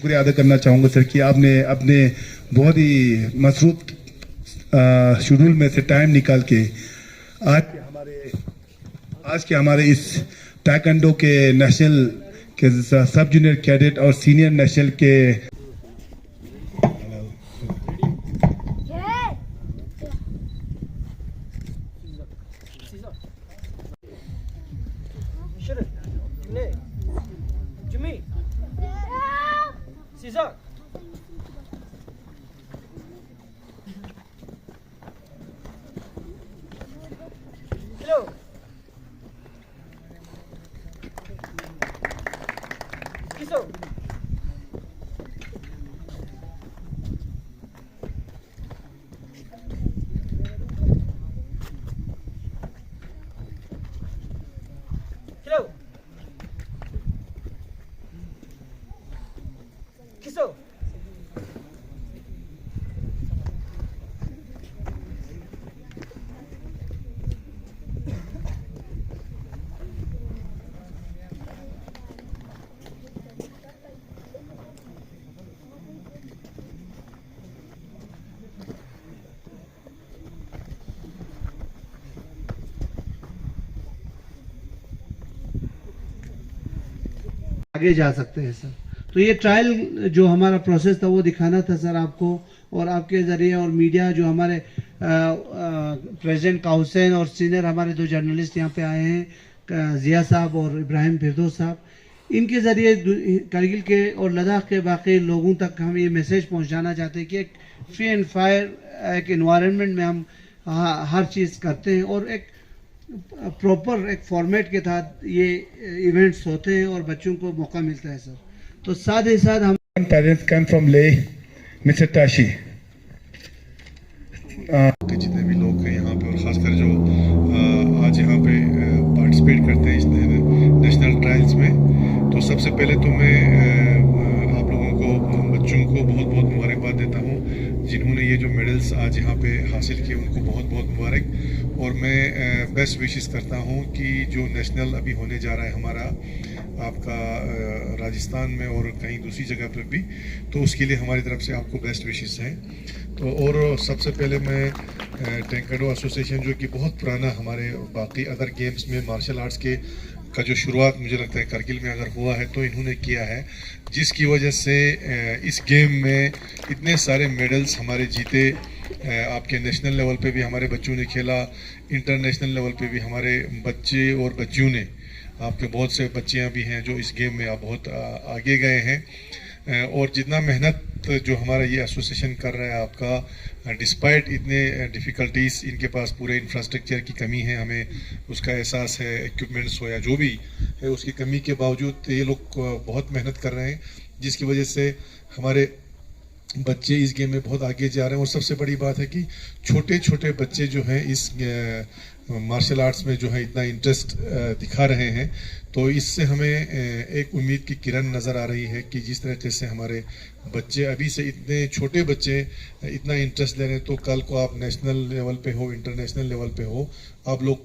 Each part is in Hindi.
शुक्रिया अदा करना चाहूँगा सर कि आपने अपने बहुत ही मसरूफ शेड्यूल में से टाइम निकाल के आज के हमारे इस ताइक्वांडो के नेशनल के सब जूनियर कैडेट और सीनियर नेशनल के आगे जा सकते हैं सर। तो ये ट्रायल जो हमारा प्रोसेस था वो दिखाना था सर आपको, और आपके ज़रिए और मीडिया जो हमारे प्रेसिडेंट काउसेन और सीनियर हमारे दो जर्नलिस्ट यहाँ पे आए हैं, जिया साहब और इब्राहिम फिरदौस साहब, इनके ज़रिए करगिल के और लद्दाख के बाकी लोगों तक हम ये मैसेज पहुँचाना चाहते हैं कि एक फ्री एंड फायर एक इन्वायरमेंट में हम हर चीज़ करते हैं और एक प्रॉपर एक फॉर्मेट के तहत ये इवेंट्स होते हैं और बच्चों को मौका मिलता है सर। तो साथ ही साथ हम पेरेंट्स कम फ्रॉम ले मिस्टर ताशी जितने भी लोग हैं यहाँ पे और ख़ासकर जो आज यहाँ पे पार्टिसिपेट करते हैं इस नेशनल ट्रायल्स में, तो सबसे पहले तो मैं आप लोगों को बच्चों को बहुत बहुत मुबारकबाद देता हूँ जिन्होंने ये जो मेडल्स आज यहाँ पे हासिल किए, उनको बहुत बहुत मुबारक। और मैं बेस्ट विशेस करता हूँ कि जो नेशनल अभी होने जा रहा है हमारा आपका राजस्थान में और कहीं दूसरी जगह पर भी, तो उसके लिए हमारी तरफ से आपको बेस्ट विशेस हैं। तो और सबसे पहले मैं ताइक्वांडो एसोसिएशन जो कि बहुत पुराना हमारे बाकी अदर गेम्स में मार्शल आर्ट्स के का जो शुरुआत मुझे लगता है करगिल में अगर हुआ है तो इन्होंने किया है, जिसकी वजह से इस गेम में इतने सारे मेडल्स हमारे जीते। आपके नेशनल लेवल पे भी हमारे बच्चों ने खेला, इंटरनेशनल लेवल पे भी हमारे बच्चे और बच्चियों ने, आपके बहुत से बच्चियां भी हैं जो इस गेम में आप बहुत आगे गए हैं। और जितना मेहनत जो हमारा ये एसोसिएशन कर रहा है आपका, डिस्पाइट इतने डिफ़िकल्टीज़, इनके पास पूरे इंफ्रास्ट्रक्चर की कमी है, हमें उसका एहसास है, इक्विपमेंट्स हो या जो भी है उसकी कमी के बावजूद ये लोग बहुत मेहनत कर रहे हैं, जिसकी वजह से हमारे बच्चे इस गेम में बहुत आगे जा रहे हैं। और सबसे बड़ी बात है कि छोटे छोटे बच्चे जो हैं इस मार्शल आर्ट्स में जो है इतना इंटरेस्ट दिखा रहे हैं, तो इससे हमें एक उम्मीद की किरण नज़र आ रही है कि जिस तरीके से हमारे बच्चे अभी से इतने छोटे बच्चे इतना इंटरेस्ट ले रहे हैं, तो कल को आप नेशनल लेवल पे हो, इंटरनेशनल लेवल पे हो, आप लोग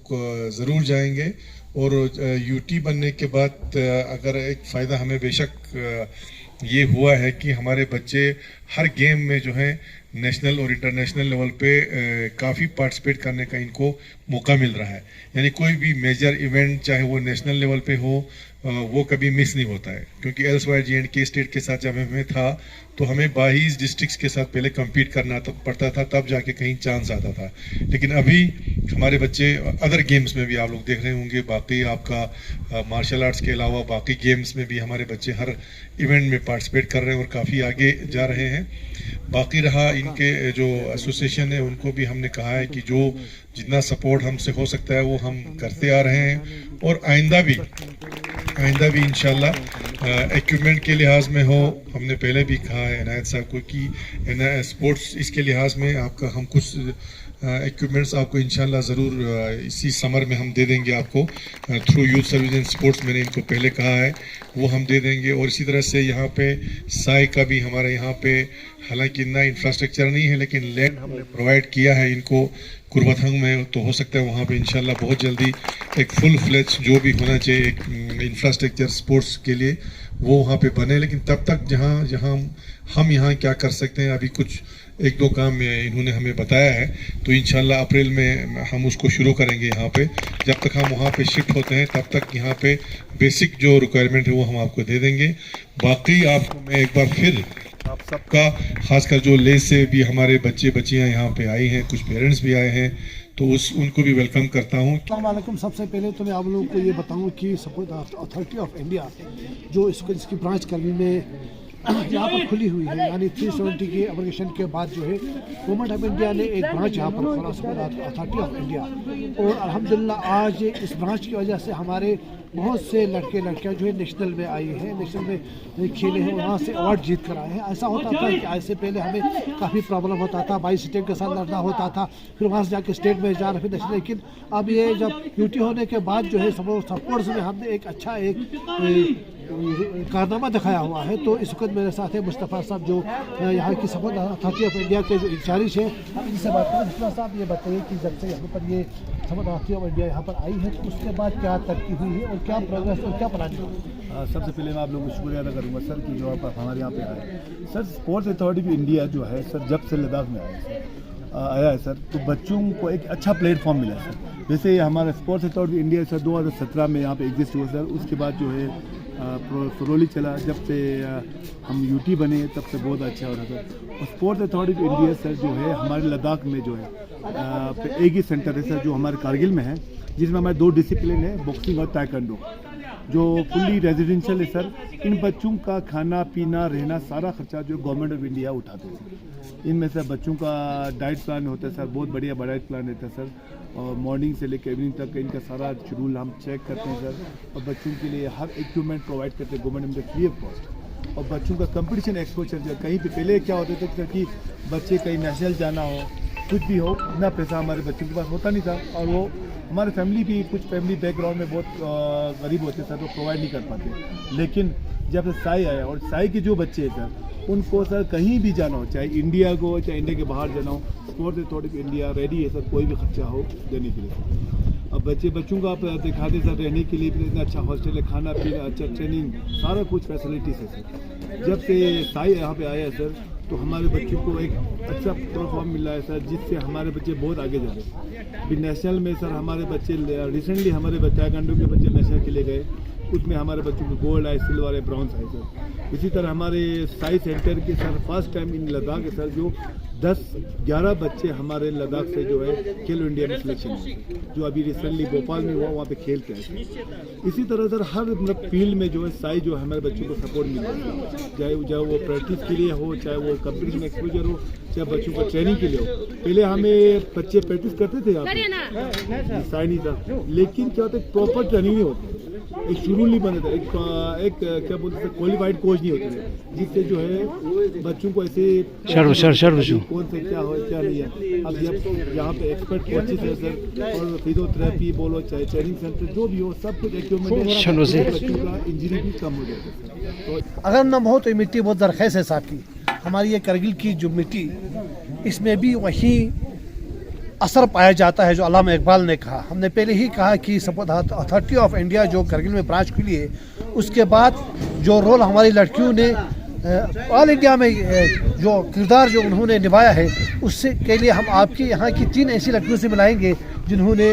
ज़रूर जाएंगे। और यूटी बनने के बाद अगर एक फ़ायदा हमें बेशक ये हुआ है कि हमारे बच्चे हर गेम में जो है नेशनल और इंटरनेशनल लेवल पे काफ़ी पार्टिसिपेट करने का इनको मौका मिल रहा है। यानी कोई भी मेजर इवेंट चाहे वो नेशनल लेवल पे हो वो कभी मिस नहीं होता है, क्योंकि एल्सवायर J&K स्टेट के साथ जब हमें था तो हमें 22 डिस्ट्रिक्ट्स के साथ पहले compete करना पड़ता था, तब जाके कहीं चांस आता था। लेकिन अभी हमारे बच्चे अदर गेम्स में भी आप लोग देख रहे होंगे, बाकी आपका मार्शल आर्ट्स के अलावा बाकी गेम्स में भी हमारे बच्चे हर इवेंट में पार्टिसिपेट कर रहे हैं और काफ़ी आगे जा रहे हैं। बाकी रहा इनके जो एसोसिएशन है, उनको भी हमने कहा है कि जो जितना सपोर्ट हमसे हो सकता है वो हम करते आ रहे हैं, और आइंदा भी इंशाल्लाह इक्विपमेंट के लिहाज में हो, हमने पहले भी कहा है इनायत साहब को कि स्पोर्ट्स इसके लिहाज में आपका हम कुछ इक्विपमेंट्स आपको इंशाल्लाह ज़रूर इसी समर में हम दे देंगे आपको through youth service and sports, मैंने इनको पहले कहा है वो हम दे देंगे। और इसी तरह से यहाँ पे साई का भी हमारे यहाँ पे हालांकि इतना इंफ्रास्ट्रक्चर नहीं है, लेकिन लैंड हमने प्रोवाइड किया है इनको कुर्बथंग में, तो हो सकता है वहाँ पे इंशाल्लाह बहुत जल्दी एक फुल फ्लेज जो भी होना चाहिए एक इंफ्रास्ट्रक्चर स्पोर्ट्स के लिए वो वहाँ पे बने। लेकिन तब तक जहाँ जहाँ हम यहाँ क्या कर सकते हैं, अभी कुछ एक दो काम में इन्होंने हमें बताया है, तो इंशाल्लाह अप्रैल में हम उसको शुरू करेंगे यहाँ पे। जब तक हम वहाँ पे शिफ्ट होते हैं तब तक यहाँ पे बेसिक जो रिक्वायरमेंट है वो हम आपको दे देंगे। बाकी आपको मैं एक बार फिर आप सबका, खासकर जो ले से भी हमारे बच्चे बच्चियाँ यहाँ पे आई हैं, कुछ पेरेंट्स भी आए हैं, तो उनको भी वेलकम करता हूँ। अस्सलाम वालेकुम। सबसे पहले तो मैं आप लोगों को ये बताऊं कि सपोर्ट अथॉरिटी ऑफ इंडिया जो इसकी ब्रांच करनी में यहाँ पर खुली हुई है, यानी 370 के एप्लीकेशन के बाद जो है गवर्नमेंट ऑफ इंडिया ने एक ब्रांच यहाँ पर खोला, सपोर्ट अथॉरिटी ऑफ इंडिया। और अल्हम्दुलिल्लाह आज इस ब्रांच की वजह से हमारे बहुत से लड़के लड़कियाँ जो है नेशनल में आई हैं, नेशनल में खेले हैं, वहाँ से अवार्ड जीत कर आए हैं। ऐसा होता था कि ऐसे पहले हमें काफ़ी प्रॉब्लम होता था, 22 स्टेट के साथ लड़ना होता था, फिर वहाँ से जाके स्टेट में जाना, फिर नेशनल। लेकिन अब ये जब यूटी होने के बाद जो है स्पोर्ट्स में हमने एक अच्छा कारनामा दिखाया हुआ है। तो इस वक्त मेरे साथ है मुस्तफ़ा साहब जो यहाँ की सपोर्ट अथॉरिटी ऑफ इंडिया के जो इंचार्ज हैं। हम इनसे बात करें। मुस्तफ़ा साहब ये बताइए कि जब से यहाँ पर ये सपोर्ट अथॉरिटी ऑफ इंडिया यहाँ पर आई है तो उसके बाद क्या तरक्की हुई है और क्या प्रोग्रेस और क्या प्लानिंग है? सबसे पहले मैं आप लोगों को शुक्रिया अदा करूँगा सर कि जो आप हमारे यहाँ पे आए। Sir sports authority of India जो है सर जब से लद्दाख में आया है सर, तो बच्चों को एक अच्छा प्लेटफॉर्म मिला है सर। जैसे हमारा स्पोर्ट्स अथॉरिटी इंडिया सर 2017 में यहाँ पे एग्जिस्ट हुआ सर। उसके बाद जो है फरोली चला, जब से हम यूटी बने तब से बहुत अच्छा हो रहा था। और sports authority of India sir जो है हमारे लद्दाख में जो है एक ही सेंटर है सर जो हमारे कारगिल में है, जिसमें हमारे 2 डिसिप्लिन है, बॉक्सिंग और ताइक्वांडो, जो फुल्ली रेजिडेंशियल है सर। इन बच्चों का खाना पीना रहना सारा खर्चा जो गवर्नमेंट ऑफ इंडिया उठाते हैं। इनमें से बच्चों का डाइट प्लान होता है सर, बहुत बढ़िया डाइट प्लान रहता है सर। और मॉर्निंग से लेकर इवनिंग तक इनका सारा शेड्यूल हम चेक करते हैं सर। और बच्चों के लिए हर इक्विपमेंट प्रोवाइड करते हैं गवर्नमेंट में फ्री ऑफ कॉस्ट। और बच्चों का कंपटीशन एक्सपोजर जो कहीं पे पहले क्या होता था कि बच्चे कहीं नेशनल जाना हो, कुछ भी हो, इतना पैसा हमारे बच्चों के पास होता नहीं था। और वो हमारे फैमिली भी, कुछ फैमिली बैकग्राउंड में बहुत गरीब होते सर, तो प्रोवाइड नहीं कर पाते। लेकिन जब से साई आया, और साई के जो बच्चे हैं सर उनको सर कहीं भी जाना हो, चाहे इंडिया को चाहे इंडिया के बाहर जाना हो, sports authority of India ready है सर कोई भी खर्चा हो देने के लिए। अब बच्चों का आप दिखाते सर रहने के लिए इतना अच्छा हॉस्टल है, खाना पीना अच्छा, ट्रेनिंग सारा कुछ फैसिलिटीज है सर। जब से साई यहाँ पे आया है सर तो हमारे बच्चों को एक अच्छा प्लेटफॉर्म मिला है सर, जिससे हमारे बच्चे बहुत आगे जा रहे हैं। अभी नेशनल में सर हमारे बच्चे रिसेंटली हमारे ताइक्वांडो के बच्चे नेशनल के लिए गए, उसमें हमारे बच्चों को गोल्ड आए, सिल्वर आए, ब्रॉन्ज आए सर। इसी तरह हमारे साई सेंटर के sir first time in Ladakh है सर जो 10-11 बच्चे हमारे लद्दाख से जो है खेलो इंडिया में सिलेक्शन हुए, जो अभी रिसेंटली भोपाल में हुआ, वहाँ पे खेल के आए। इसी तरह सर हर मतलब फील्ड में जो है साई जो हमारे बच्चों को सपोर्ट मिल रहा है, चाहे वो प्रैक्टिस के लिए हो, चाहे वो कंपटीशन एक्सपोजर हो, चाहे बच्चों को ट्रेनिंग के लिए हो। पहले हमें बच्चे प्रैक्टिस करते थे यहाँ पे, साई नहीं था, लेकिन क्या होता है प्रॉपर ट्रेनिंग नहीं होती, एक शेड्यूल नहीं बने था, एक क्या बोलते थे क्वालिफाइड कोच नहीं होते थे, जिससे जो है बच्चों को ऐसे कौन से क्या हो क्या नहीं है। अब जब यहाँ पे एक्सपर्ट कोचेस है सर, और फिजियोथेरेपी बोलो चाहे ट्रेनिंग सेंटर जो भी हो, सब कुछ इक्विपमेंट बच्चों का इंजरी भी कम हो जाता है। तो अगर न हो तो ये मिट्टी बहुत ज़रख़ीज़ है साहब की। हमारी ये करगिल की जो मिट्टी, इसमें भी वही असर पाया जाता है जो अल्लामा इकबाल ने कहा। हमने पहले ही कहा कि सपोर्ट अथॉरिटी ऑफ इंडिया जो करगिल में ब्रांच खुली है, उसके बाद जो रोल हमारी लड़कियों ने ऑल इंडिया में जो किरदार जो उन्होंने निभाया है, उससे के लिए हम आपके यहाँ की 3 ऐसी लड़कियों से मिलाएंगे जिन्होंने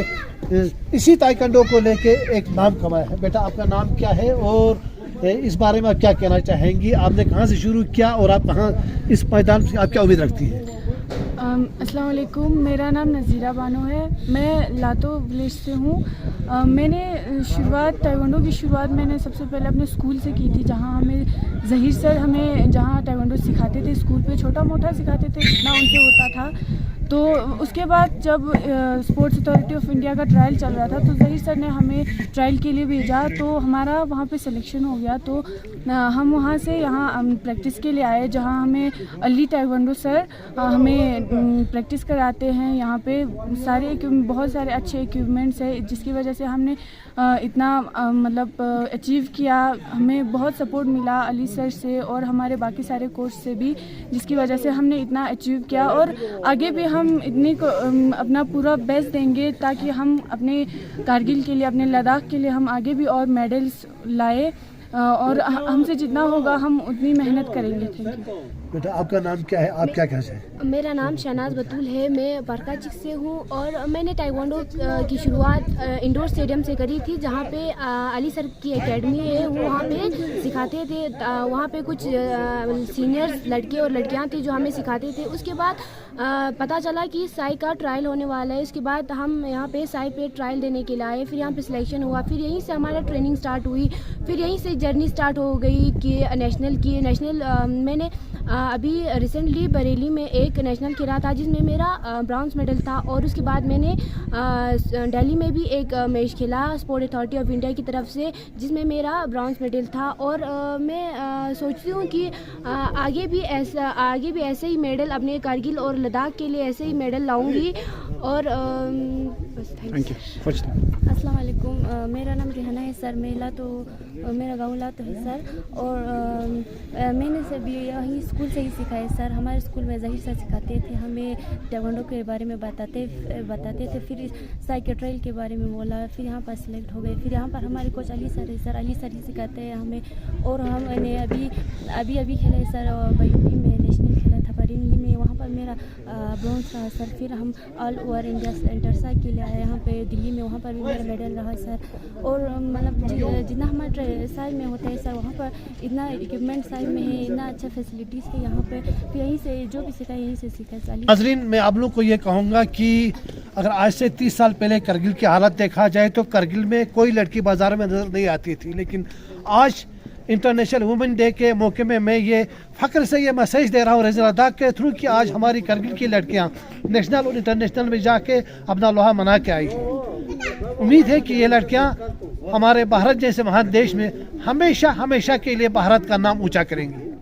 इसी ताइक्वांडो को लेके एक नाम कमाया है। बेटा आपका नाम क्या है और इस बारे में आप क्या कहना चाहेंगी? आपने कहाँ से शुरू किया और आप कहाँ इस मैदान से आप क्या उम्मीद रखती हैं? अस्सलाम वालेकुम, मेरा नाम नज़ीरा बानो है, मैं लातो विलेज से हूँ। मैंने ताइक्वांडो की शुरुआत मैंने सबसे पहले अपने स्कूल से की थी, जहाँ हमें ज़हीर सर हमें जहाँ ताइक्वांडो सिखाते थे, स्कूल पे छोटा मोटा सिखाते थे जितना उनसे होता था। तो उसके बाद जब स्पोर्ट्स अथॉरिटी ऑफ इंडिया का ट्रायल चल रहा था तो ज़हीर सर ने हमें ट्रायल के लिए भेजा, तो हमारा वहाँ पे सिलेक्शन हो गया। तो हम वहाँ से यहाँ प्रैक्टिस के लिए आए, जहाँ हमें अली ताइक्वांडो सर हमें प्रैक्टिस कराते हैं। यहाँ पे बहुत सारे अच्छे इक्विपमेंट्स है, जिसकी वजह से हमने इतना मतलब अचीव किया। हमें बहुत सपोर्ट मिला अली सर से और हमारे बाकी सारे कोच से भी, जिसकी वजह से हमने इतना अचीव किया। और आगे भी हम अपना पूरा बेस्ट देंगे ताकि हम अपने कारगिल के लिए, अपने लद्दाख के लिए हम आगे भी और मेडल्स लाए। और हमसे जितना होगा हम उतनी मेहनत करेंगे। Thank you. बेटा आपका नाम क्या है, आप क्या कहते हैं? मेरा नाम शहनाज बतूल है, मैं बरकाचिक से हूँ और मैंने ताइक्वांडो की शुरुआत इंडोर स्टेडियम से करी थी, जहाँ पे अली सर की एकेडमी है, वो वहाँ पे सिखाते थे। वहाँ पे कुछ सीनियर्स लड़के और लड़कियाँ थे जो हमें सिखाते थे। उसके बाद पता चला कि साई का ट्रायल होने वाला है। उसके बाद हम यहाँ पे साई पे ट्रायल देने के लिए आए, फिर यहाँ पे सिलेक्शन हुआ, फिर यहीं से हमारा ट्रेनिंग स्टार्ट हुई, फिर यहीं से जर्नी स्टार्ट हो गई कि नेशनल मैंने अभी रिसेंटली बरेली में एक नेशनल खेला था जिसमें मेरा ब्रॉन्ज मेडल था। और उसके बाद मैंने दिल्ली में भी एक मैच खेला स्पोर्ट अथॉरिटी ऑफ इंडिया की तरफ से, जिसमें मेरा ब्रॉन्ज मेडल था। और मैं सोचती हूँ कि आगे भी ऐसे ही मेडल अपने कारगिल और लद्दाख के लिए ऐसे ही मेडल लाऊंगी। और बस थैंक यू। अस्सलाम वालेकुम, मेरा नाम रिहाना है सर। मेरा गाँव लातो है सर। और मैंने सभी यहीं स्कूल से ही सीखा है सर। हमारे स्कूल में जहीर सर सिखाते थे, हमें ताइक्वांडो के बारे में बताते थे। फिर साइकिल ट्रायल के बारे में बोला, फिर यहाँ पर सिलेक्ट हो गए। फिर यहाँ पर हमारे कोच अली सर है सर, अली सर ही सिखाते हैं हमें। और हमने अभी खेला है सर, बरेली में नेशनल खेला था बरेली में, वहाँ पर मेरा ब्रॉन्ज रहा सर। फिर हम ऑल ओवर इंडिया इंटरसा के लिए आए यहाँ पे दिल्ली में, वहाँ पर भी मेरा मेडल रहा सर। और मतलब जितना हमारे साइड में होता है सर, वहाँ पर इतना इक्विपमेंट साइड में है, इतना अच्छा फैसिलिटीज़ है यहाँ पे। फिर यहीं से जो भी सीखा यहीं से सीखा सर। नाज़रीन, मैं आप लोग को ये कहूँगा कि अगर आज से 30 साल पहले करगिल की हालत देखा जाए तो करगिल में कोई लड़की बाज़ार में नज़र नहीं आती थी। लेकिन आज इंटरनेशनल वुमेन डे के मौके में मैं ये फ़ख्र से ये मैसेज दे रहा हूँ रीजनल लद्दाख के थ्रू कि आज हमारी करगिल की लड़कियाँ नेशनल और इंटरनेशनल में जाके अपना लोहा मना के आई हैं। उम्मीद है कि ये लड़कियाँ हमारे भारत जैसे महान देश में हमेशा के लिए भारत का नाम ऊँचा करेंगी।